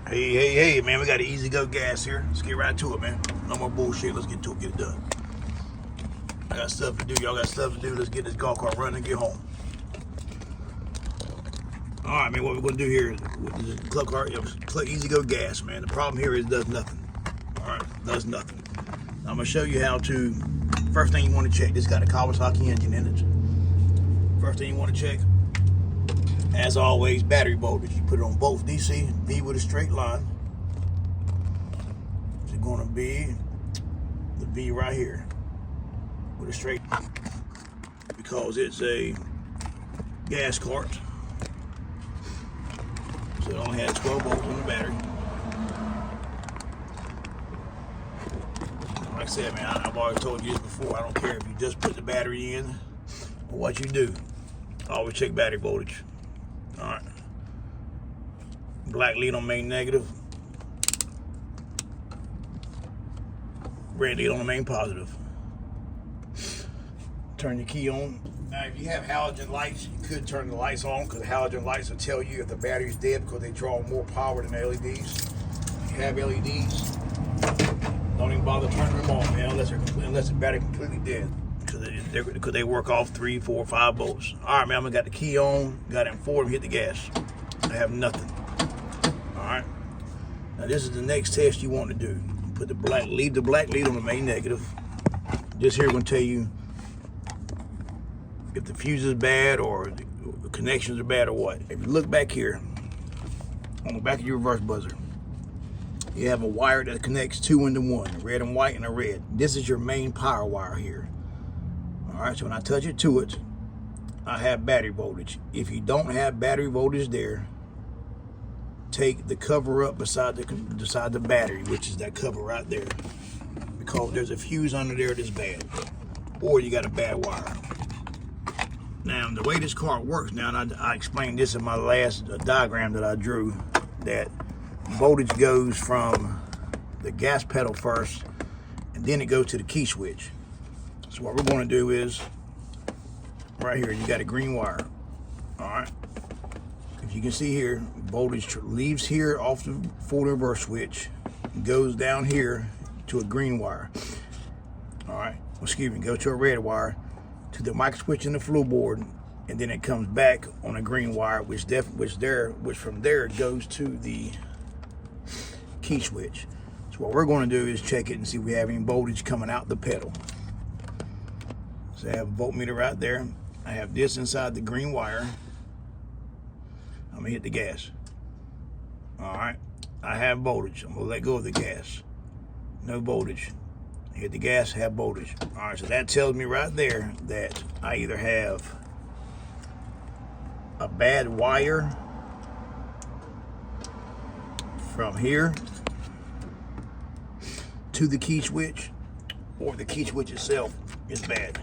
Hey, man, we got an EZGO gas here. Let's get right to it, man. No more bullshit. Let's get to it, get it done. I got stuff to do. Y'all got stuff to do. Let's get this golf cart running and get home. All right, man, what we're going to do here with the club cart, EZGO gas, man. The problem here is it does nothing. All right, does nothing. I'm going to show you how to, first thing you want to check, this got a Kawasaki engine in it. First thing you want to check, as always, battery voltage. You put it on both DC, V with a straight line. It's going to be the V right here with a straight, because it's a gas cart. So it only has 12 volts on the battery. Like I said, man, I've always told you this before. I don't care if you just put the battery in or what you do. Always check battery voltage. All right. Black lead on main negative. Red lead on the main positive. Turn your key on. Now, if you have halogen lights, you could turn the lights on, because halogen lights will tell you if the battery's dead, because they draw more power than the LEDs. If you have LEDs, don't even bother turning them on, man, unless the battery's completely dead, because they work off 3, 4, 5 volts. All right, man, I got the key on, got it in forward, hit the gas. I have nothing. All right. Now this is the next test you want to do. Put the leave the black lead on the main negative. This here going to tell you if the fuse is bad or the connections are bad or what. If you look back here on the back of your reverse buzzer, you have a wire that connects 2 into 1, a red and white and a red. This is your main power wire here. All right, so when I touch it to it, I have battery voltage. If you don't have battery voltage there, take the cover up beside the battery, which is that cover right there, because there's a fuse under there that's bad, or you got a bad wire. Now, the way this cart works now, and I explained this in my last diagram that I drew, that voltage goes from the gas pedal first, and then it goes to the key switch. So what we're going to do is, right here, you got a green wire. All right. If you can see here, voltage leaves here off the forward and reverse switch, goes down here to a green wire. All right. Excuse me, go to a red wire, to the micro switch in the floorboard, and then it comes back on a green wire, which from there goes to the key switch. So what we're going to do is check it and see if we have any voltage coming out the pedal. So I have a voltmeter right there. I have this inside the green wire. I'm gonna hit the gas. All right, I have voltage. I'm gonna let go of the gas. No voltage. Hit the gas, have voltage. All right, so that tells me right there that I either have a bad wire from here to the key switch, or the key switch itself is bad.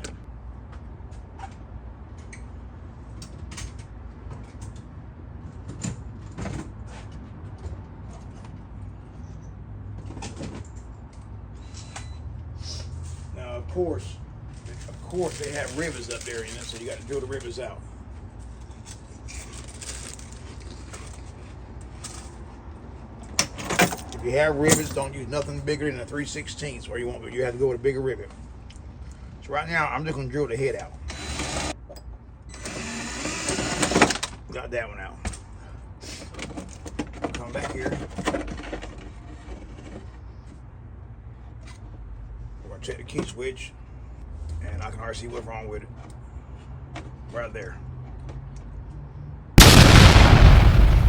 Now, of course, they have rivets up there in it, so you got to drill the rivets out. If you have rivets, don't use nothing bigger than a 3/16, or you have to go with a bigger rivet. So right now, I'm just going to drill the head out. Got that one out. Come back here. We're going to check the key switch, and I can already see what's wrong with it. Right there.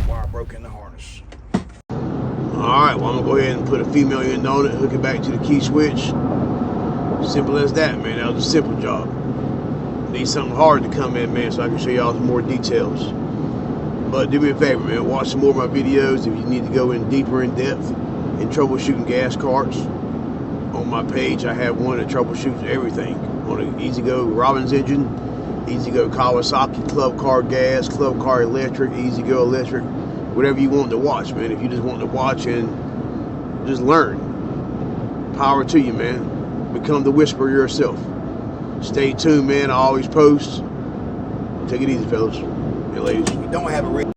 Wire broke in the harness. Alright, well, I'm going to go ahead and put a female end on it, hook it back to the key switch. Simple as that, man. That was a simple job. Need something hard to come in, man, so I can show y'all some more details. But do me a favor, man. Watch some more of my videos if you need to go in deeper in depth in troubleshooting gas carts. On my page, I have one that troubleshoots everything on an EZGO Robbins engine, EZGO Kawasaki, club car gas, club car electric, EZGO electric, whatever you want to watch, man. If you just want to watch and just learn, power to you, man. Become the whisperer yourself. Stay tuned, man. I always post. Take it easy, fellas and ladies. You don't have a